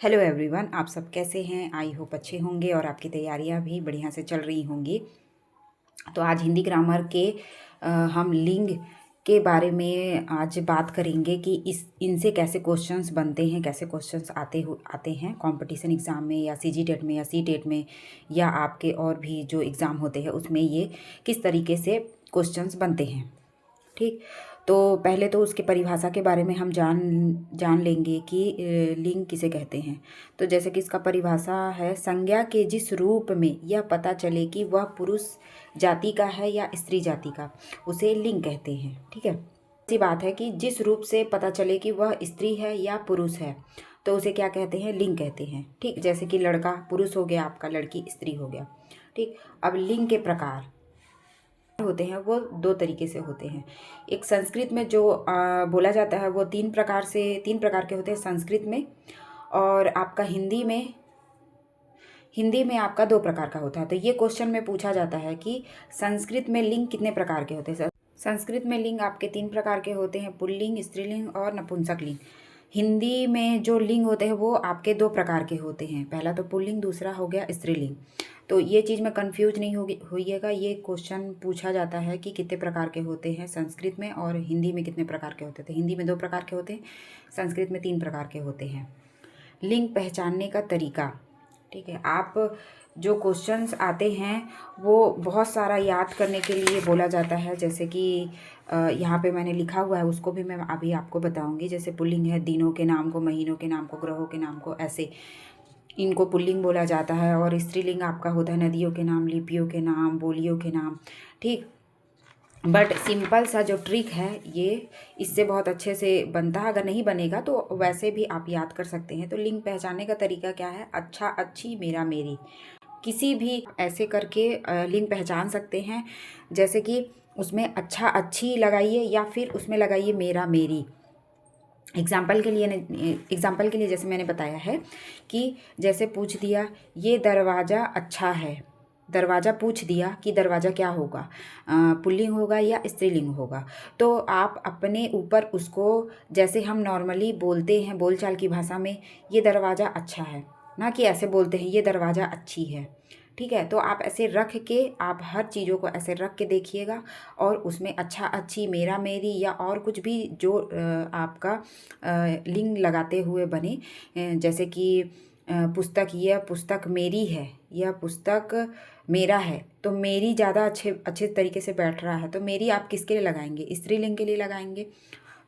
Hello everyone, आप सब कैसे हैं। आई होप अच्छे होंगे और आपकी तैयारियां भी बढ़िया से चल रही होंगी। तो आज हिंदी ग्रामर के हम लिंग के बारे में आज बात करेंगे कि इनसे कैसे क्वेश्चंस बनते हैं, कैसे क्वेश्चंस आते हैं कंपटीशन एग्ज़ाम में या सीजी टेट में या सी टेट में या आपके और भी जो एग्ज़ाम होते हैं उसमें ये किस तरीके से क्वेश्चंस बनते हैं। ठीक, तो पहले तो उसके परिभाषा के बारे में हम जान लेंगे कि लिंग किसे कहते हैं। तो जैसे कि इसका परिभाषा है, संज्ञा के जिस रूप में यह पता चले कि वह पुरुष जाति का है या स्त्री जाति का, उसे लिंग कहते हैं। ठीक है, ऐसी बात है कि जिस रूप से पता चले कि वह स्त्री है या पुरुष है तो उसे क्या कहते हैं, लिंग कहते हैं। ठीक, जैसे कि लड़का पुरुष हो गया आपका, लड़की स्त्री हो गया। ठीक, अब लिंग के प्रकार होते हैं वो दो तरीके से होते हैं। एक संस्कृत में जो बोला जाता है वो तीन प्रकार के होते हैं संस्कृत में, और आपका हिंदी में आपका दो प्रकार का होता है। तो ये क्वेश्चन में पूछा जाता है कि संस्कृत में लिंग कितने प्रकार के होते हैं। संस्कृत में लिंग आपके तीन प्रकार के होते हैं, पुल्लिंग, स्त्रीलिंग और नपुंसक लिंग। हिंदी में जो लिंग होते हैं वो आपके दो प्रकार के होते हैं, पहला तो पुल्लिंग, दूसरा हो गया स्त्रीलिंग। तो ये चीज़ में कंफ्यूज नहीं होइएगा। ये क्वेश्चन पूछा जाता है कि कितने प्रकार के होते हैं संस्कृत में और हिंदी में कितने प्रकार के होते थे। हिंदी में दो प्रकार के होते हैं, संस्कृत में तीन प्रकार के होते हैं। लिंग पहचानने का तरीका, ठीक है, आप जो क्वेश्चंस आते हैं वो बहुत सारा याद करने के लिए बोला जाता है। जैसे कि यहाँ पे मैंने लिखा हुआ है, उसको भी मैं अभी आपको बताऊंगी। जैसे पुल्लिंग है, दिनों के नाम को, महीनों के नाम को, ग्रहों के नाम को, ऐसे इनको पुल्लिंग बोला जाता है। और स्त्रीलिंग आपका होता है नदियों के नाम, लिपियों के नाम, बोलियों के नाम। ठीक, बट सिंपल सा जो ट्रिक है ये इससे बहुत अच्छे से बनता है। अगर नहीं बनेगा तो वैसे भी आप याद कर सकते हैं। तो लिंग पहचानने का तरीका क्या है, अच्छा, अच्छी, मेरा, मेरी, किसी भी ऐसे करके लिंग पहचान सकते हैं। जैसे कि उसमें अच्छा, अच्छी लगाइए या फिर उसमें लगाइए मेरा, मेरी। एग्ज़ाम्पल के लिए जैसे मैंने बताया है कि जैसे पूछ दिया ये दरवाज़ा अच्छा है, दरवाज़ा पूछ दिया कि दरवाज़ा क्या होगा, पुल्लिंग होगा या स्त्रीलिंग होगा। तो आप अपने ऊपर उसको, जैसे हम नॉर्मली बोलते हैं बोलचाल की भाषा में, ये दरवाज़ा अच्छा है, ना कि ऐसे बोलते हैं ये दरवाज़ा अच्छी है। ठीक है, तो आप ऐसे रख के, आप हर चीज़ों को ऐसे रख के देखिएगा और उसमें अच्छा, अच्छी, मेरा, मेरी या और कुछ भी जो आपका लिंग लगाते हुए बने। जैसे कि पुस्तक, यह पुस्तक मेरी है, यह पुस्तक मेरा है, तो मेरी ज़्यादा अच्छे तरीके से बैठ रहा है। तो मेरी आप किसके लिए लगाएंगे, स्त्रीलिंग के लिए लगाएंगे,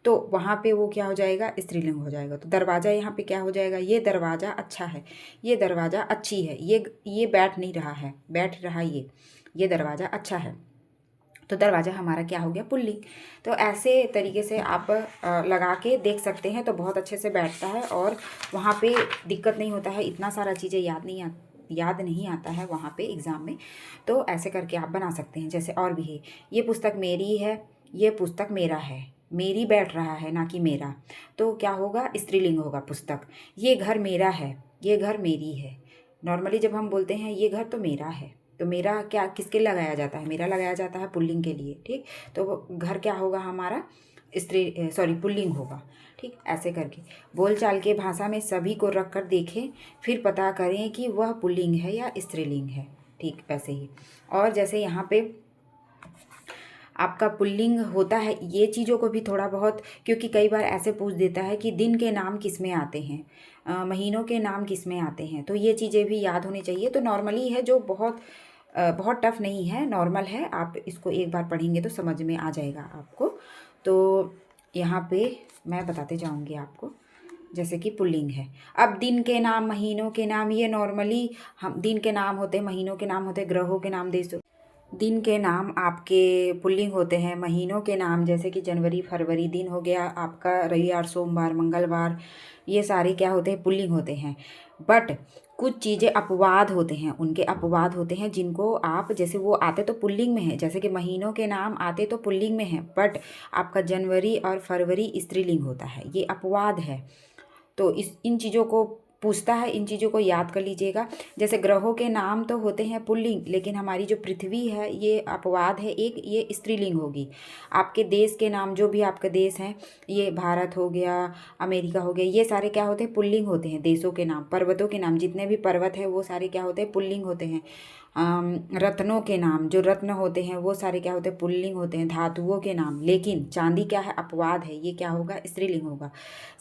तो वहाँ पे वो क्या हो जाएगा, स्त्रीलिंग हो जाएगा। तो दरवाज़ा यहाँ पे क्या हो जाएगा, ये दरवाज़ा अच्छा है, ये दरवाज़ा अच्छी है, ये बैठ नहीं रहा है, बैठ रहा ये दरवाज़ा अच्छा है। तो दरवाज़ा हमारा क्या हो गया, पुल्लिंग। तो ऐसे तरीके से आप लगा के देख सकते हैं, तो बहुत अच्छे से बैठता है और वहाँ पे दिक्कत नहीं होता है। इतना सारा चीज़ें याद नहीं आता है वहाँ पे एग्ज़ाम में। तो ऐसे करके आप बना सकते हैं। जैसे और भी है, ये पुस्तक मेरी है, ये पुस्तक मेरा है, मेरी बैठ रहा है ना कि मेरा, तो क्या होगा, स्त्रीलिंग होगा पुस्तक। ये घर मेरा है, ये घर मेरी है। नॉर्मली जब हम बोलते हैं ये घर तो मेरा है, तो मेरा क्या किसके लगाया जाता है, मेरा लगाया जाता है पुल्लिंग के लिए। ठीक, तो वो घर क्या होगा हमारा, पुल्लिंग होगा। ठीक, ऐसे करके बोलचाल के भाषा में सभी को रख कर देखें, फिर पता करें कि वह पुल्लिंग है या स्त्रीलिंग है। ठीक, वैसे ही। और जैसे यहाँ पे आपका पुल्लिंग होता है, ये चीज़ों को भी थोड़ा बहुत, क्योंकि कई बार ऐसे पूछ देता है कि दिन के नाम किस में आते हैं, महीनों के नाम किस में आते हैं, तो ये चीज़ें भी याद होनी चाहिए। तो नॉर्मली है, जो बहुत टफ नहीं है, नॉर्मल है। आप इसको एक बार पढ़ेंगे तो समझ में आ जाएगा आपको। तो यहाँ पे मैं बताते जाऊँगी आपको। जैसे कि पुल्लिंग है, अब दिन के नाम, महीनों के नाम, ये नॉर्मली हम दिन के नाम होते हैं, महीनों के नाम होते हैं, ग्रहों के नाम, देशों, दिन के नाम आपके पुल्लिंग होते हैं। महीनों के नाम जैसे कि जनवरी, फरवरी, दिन हो गया आपका रविवार, सोमवार, मंगलवार, ये सारे क्या होते हैं, पुल्लिंग होते हैं। बट कुछ चीज़ें अपवाद होते हैं, उनके अपवाद होते हैं जिनको आप, जैसे वो आते तो पुल्लिंग में है, जैसे कि महीनों के नाम आते तो पुल्लिंग में है, बट आपका जनवरी और फरवरी स्त्रीलिंग होता है, ये अपवाद है। तो इन चीज़ों को पूछता है, इन चीज़ों को याद कर लीजिएगा। जैसे ग्रहों के नाम तो होते हैं पुल्लिंग, लेकिन हमारी जो पृथ्वी है ये अपवाद है एक, ये स्त्रीलिंग होगी। आपके देश के नाम, जो भी आपके देश हैं, ये भारत हो गया, अमेरिका हो गया, ये सारे क्या होते हैं, पुल्लिंग होते हैं। देशों के नाम, पर्वतों के नाम, जितने भी पर्वत है वो सारे क्या होते हैं, पुल्लिंग होते हैं। रत्नों के नाम, जो रत्न होते हैं वो सारे क्या होते हैं, पुल्लिंग होते हैं। धातुओं के नाम, लेकिन चांदी क्या है, अपवाद है, ये क्या होगा, स्त्रीलिंग होगा।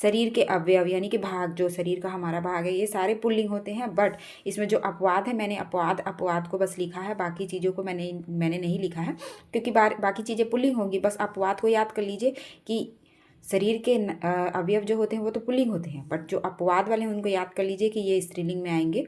शरीर के अवयव यानी कि भाग, जो शरीर का हमारा भाग है, ये सारे पुल्लिंग होते हैं। बट इसमें जो अपवाद है, मैंने अपवाद को बस लिखा है, बाकी चीज़ों को मैंने नहीं लिखा है, क्योंकि बाकी चीज़ें पुल्लिंग होंगी। बस अपवाद को याद कर लीजिए कि शरीर के अवयव जो होते हैं वो तो पुल्लिंग होते हैं, बट जो अपवाद वाले हैं उनको याद कर लीजिए कि ये स्त्रीलिंग में आएंगे।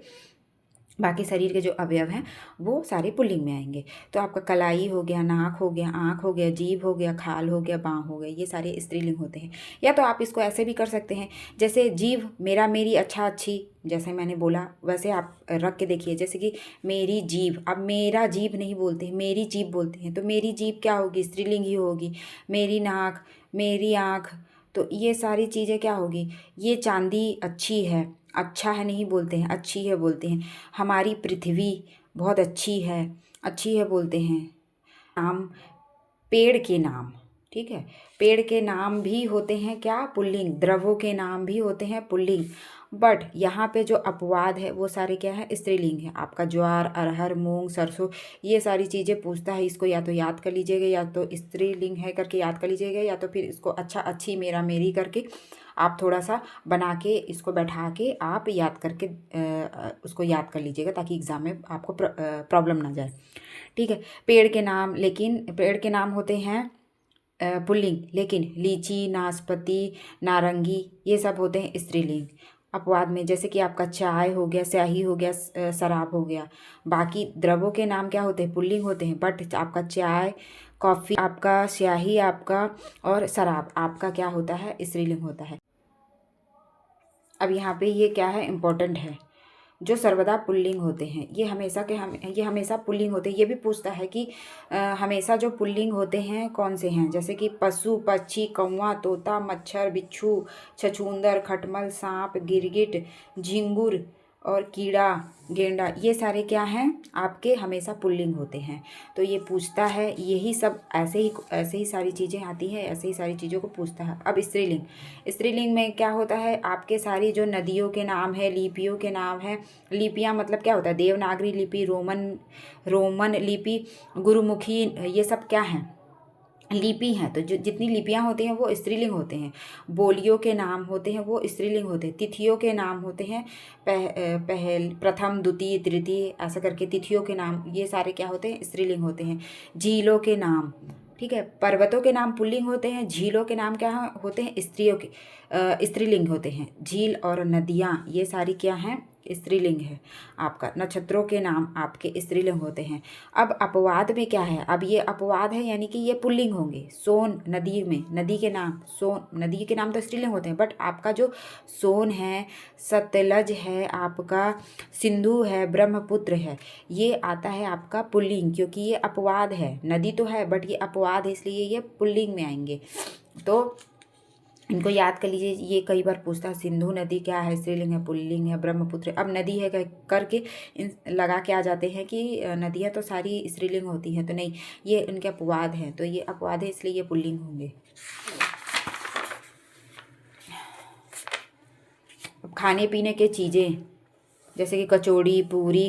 बाकी शरीर के जो अवयव हैं वो सारे पुल्लिंग में आएंगे। तो आपका कलाई हो गया, नाक हो गया, आँख हो गया, जीभ हो गया, खाल हो गया, बाँह हो गया, ये सारे स्त्रीलिंग होते हैं। या तो आप इसको ऐसे भी कर सकते हैं, जैसे जीभ, मेरा, मेरी, अच्छा, अच्छी, जैसे मैंने बोला वैसे आप रख के देखिए। जैसे कि मेरी जीभ, अब मेरा जीभ नहीं बोलते हैं, मेरी जीभ बोलते हैं, तो मेरी जीभ क्या होगी, स्त्रीलिंग ही होगी। मेरी नाक, मेरी आँख, तो ये सारी चीज़ें क्या होगी, ये चांदी अच्छी है, अच्छा है नहीं बोलते हैं, अच्छी है बोलते हैं। हमारी पृथ्वी बहुत अच्छी है बोलते हैं। नाम, पेड़ के नाम, ठीक है, पेड़ के नाम भी होते हैं क्या, पुल्लिंग। द्रवों के नाम भी होते हैं पुल्लिंग। बट यहाँ पे जो अपवाद है वो सारे क्या है, स्त्रीलिंग है। आपका ज्वार, अरहर, मूंग, सरसों, ये सारी चीज़ें पूछता है, इसको या तो याद कर लीजिएगा, या तो स्त्रीलिंग है करके याद कर लीजिएगा, या तो फिर इसको अच्छा, अच्छी, मेरा, मेरी करके आप थोड़ा सा बना के, इसको बैठा के आप याद करके उसको याद कर लीजिएगा, ताकि एग्ज़ाम में आपको प्रॉब्लम ना जाए, ठीक है। पेड़ के नाम, लेकिन पेड़ के नाम होते हैं पुल्लिंग, लेकिन लीची, नाशपाती, नारंगी, ये सब होते हैं स्त्रीलिंग अपवाद में। जैसे कि आपका चाय हो गया, स्याही हो गया, शराब हो गया। बाकी द्रवों के नाम क्या होते हैं, पुल्लिंग होते हैं, बट आपका चाय, कॉफ़ी आपका, स्याही आपका, और शराब आपका क्या होता है, स्त्रीलिंग होता है। अब यहाँ पे ये क्या है, इम्पोर्टेंट है, जो सर्वदा पुल्लिंग होते हैं ये हमेशा पुल्लिंग होते हैं। ये भी पूछता है कि हमेशा जो पुल्लिंग होते हैं कौन से हैं, जैसे कि पशु, पक्षी, कौवा, तोता, मच्छर, बिच्छू, छछूंदर, खटमल, सांप, गिरगिट, झिंगुर और कीड़ा, गेंडा, ये सारे क्या हैं, आपके हमेशा पुल्लिंग होते हैं। तो ये पूछता है, यही सब ऐसे ही सारी चीज़ें आती हैं, ऐसे ही सारी चीज़ों को पूछता है। अब स्त्रीलिंग में क्या होता है, आपके सारी जो नदियों के नाम है, लिपियों के नाम है। लिपियाँ मतलब क्या होता है, देवनागरी लिपि, रोमन लिपि, गुरुमुखी, ये सब क्या हैं, लिपि हैं। तो जो जितनी लिपियाँ होती हैं वो स्त्रीलिंग होते हैं। बोलियों के नाम होते हैं वो स्त्रीलिंग होते हैं। तिथियों के नाम होते हैं पहल, प्रथम, द्वितीय, तृतीय, ऐसा करके तिथियों के नाम, ये सारे क्या होते हैं, स्त्रीलिंग होते हैं। झीलों के नाम, ठीक है, पर्वतों के नाम पुल्लिंग होते हैं, झीलों के नाम क्या होते हैं, स्त्रीलिंग होते हैं। झील और नदियाँ, ये सारी क्या हैं, स्त्रीलिंग है आपका। नक्षत्रों के नाम आपके स्त्रीलिंग होते हैं। अब अपवाद में क्या है, अब ये अपवाद है यानी कि ये पुल्लिंग होंगे। सोन, नदी में, नदी के नाम, सोन, नदी के नाम तो स्त्रीलिंग होते हैं, बट आपका जो सोन है, सतलज है, आपका सिंधु है, ब्रह्मपुत्र है, ये आता है आपका पुल्लिंग, क्योंकि ये अपवाद है। नदी तो है बट ये अपवाद है, इसलिए ये पुल्लिंग में आएंगे। तो इनको याद कर लीजिए, ये कई बार पूछता है, सिंधु नदी क्या है, स्त्रीलिंग है, पुल्लिंग है, ब्रह्मपुत्र। अब नदी है करके लगा के आ जाते हैं कि नदियाँ तो सारी स्त्रीलिंग होती हैं, तो नहीं, ये उनके अपवाद हैं, तो ये अपवाद है इसलिए ये पुल्लिंग होंगे। अब खाने पीने के चीज़ें, जैसे कि कचौड़ी, पूरी,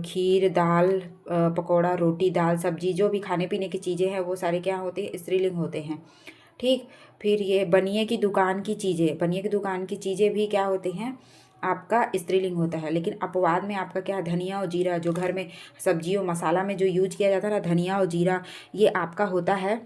खीर, दाल, पकौड़ा, रोटी, दाल, सब्जी, जो भी खाने पीने की चीज़ें हैं वो सारे क्या होते हैं, स्त्रीलिंग होते हैं, ठीक। फिर ये बनिए की दुकान की चीज़ें भी क्या होते हैं, आपका स्त्रीलिंग होता है। लेकिन अपवाद में आपका क्या है, धनिया और जीरा, जो घर में सब्जियों मसाला में जो यूज किया जाता है ना, धनिया और जीरा, ये आपका होता है,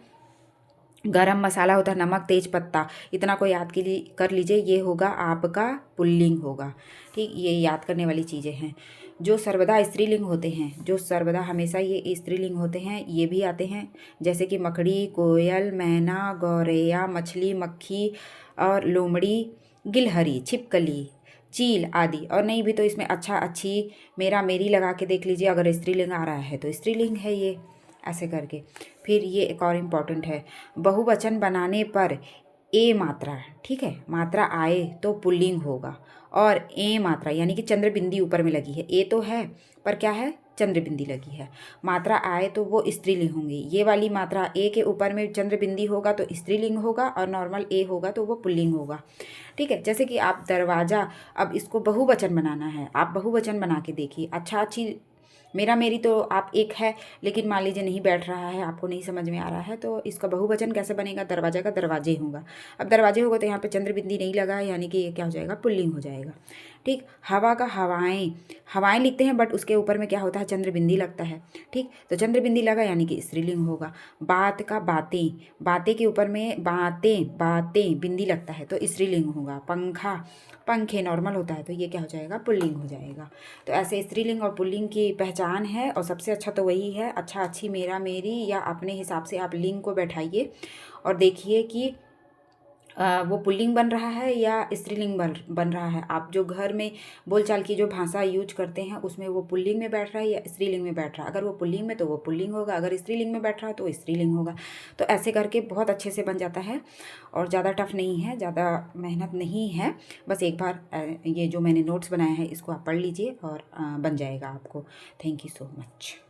गरम मसाला होता है, नमक, तेज पत्ता, इतना को याद कर लीजिए, ये होगा आपका पुल्लिंग होगा, ठीक। ये याद करने वाली चीज़ें हैं। जो सर्वदा स्त्रीलिंग होते हैं, जो सर्वदा हमेशा ये स्त्रीलिंग होते हैं, ये भी आते हैं, जैसे कि मकड़ी, कोयल, मैना, गौरैया, मछली, मक्खी और लोमड़ी, गिलहरी, छिपकली, चील आदि। और नहीं भी तो इसमें अच्छा, अच्छी, मेरा, मेरी लगा के देख लीजिए, अगर स्त्रीलिंग आ रहा है तो स्त्रीलिंग है ये, ऐसे करके। फिर ये एक और इम्पॉर्टेंट है, बहुवचन बनाने पर ए मात्रा, ठीक है, मात्रा आए तो पुल्लिंग होगा, और ए मात्रा यानी कि चंद्र बिंदी ऊपर में लगी है, ए तो है पर क्या है, चंद्र बिंदी लगी है, मात्रा आए तो वो स्त्रीलिंग होंगी। ये वाली मात्रा ए के ऊपर में चंद्र बिंदी होगा तो स्त्रीलिंग होगा, और नॉर्मल ए होगा तो वो पुल्लिंग होगा, ठीक है। जैसे कि आप दरवाज़ा, अब इसको बहुवचन बनाना है, आप बहुवचन बना के देखिए। अच्छा अच्छी, मेरा मेरी तो आप एक है, लेकिन मान लीजिए नहीं बैठ रहा है, आपको नहीं समझ में आ रहा है, तो इसका बहुवचन कैसे बनेगा, दरवाजा का दरवाजे होगा। अब दरवाजे होगा तो यहाँ पे चंद्र बिंदी नहीं लगा है, यानी कि ये क्या हो जाएगा, पुल्लिंग हो जाएगा, ठीक। हवा का हवाएं, हवाएं लिखते हैं बट उसके ऊपर में क्या होता है, चंद्र बिंदी लगता है, ठीक, तो चंद्र बिंदी लगा यानी कि स्त्रीलिंग होगा। बात का बातें, बातें के ऊपर में बातें, बातें बिंदी लगता है तो स्त्रीलिंग होगा। पंखा, पंखे नॉर्मल होता है तो ये क्या हो जाएगा, पुल्लिंग हो जाएगा। तो ऐसे स्त्रीलिंग और पुल्लिंग की पहचान है, और सबसे अच्छा तो वही है। अच्छा अच्छी, मेरा मेरी, या अपने हिसाब से आप लिंग को बैठाइए और देखिए कि वो पुल्लिंग बन रहा है या स्त्रीलिंग बन रहा है। आप जो घर में बोलचाल की जो भाषा यूज करते हैं उसमें वो पुल्लिंग में बैठ रहा है या स्त्रीलिंग में बैठ रहा है। अगर वो पुल्लिंग में तो वो पुल्लिंग होगा, अगर स्त्रीलिंग में बैठ रहा है तो स्त्रीलिंग होगा। तो ऐसे करके बहुत अच्छे से बन जाता है, और ज़्यादा टफ नहीं है, ज़्यादा मेहनत नहीं है। बस एक बार ये जो मैंने नोट्स बनाए हैं इसको आप पढ़ लीजिए और बन जाएगा आपको। Thank you so much.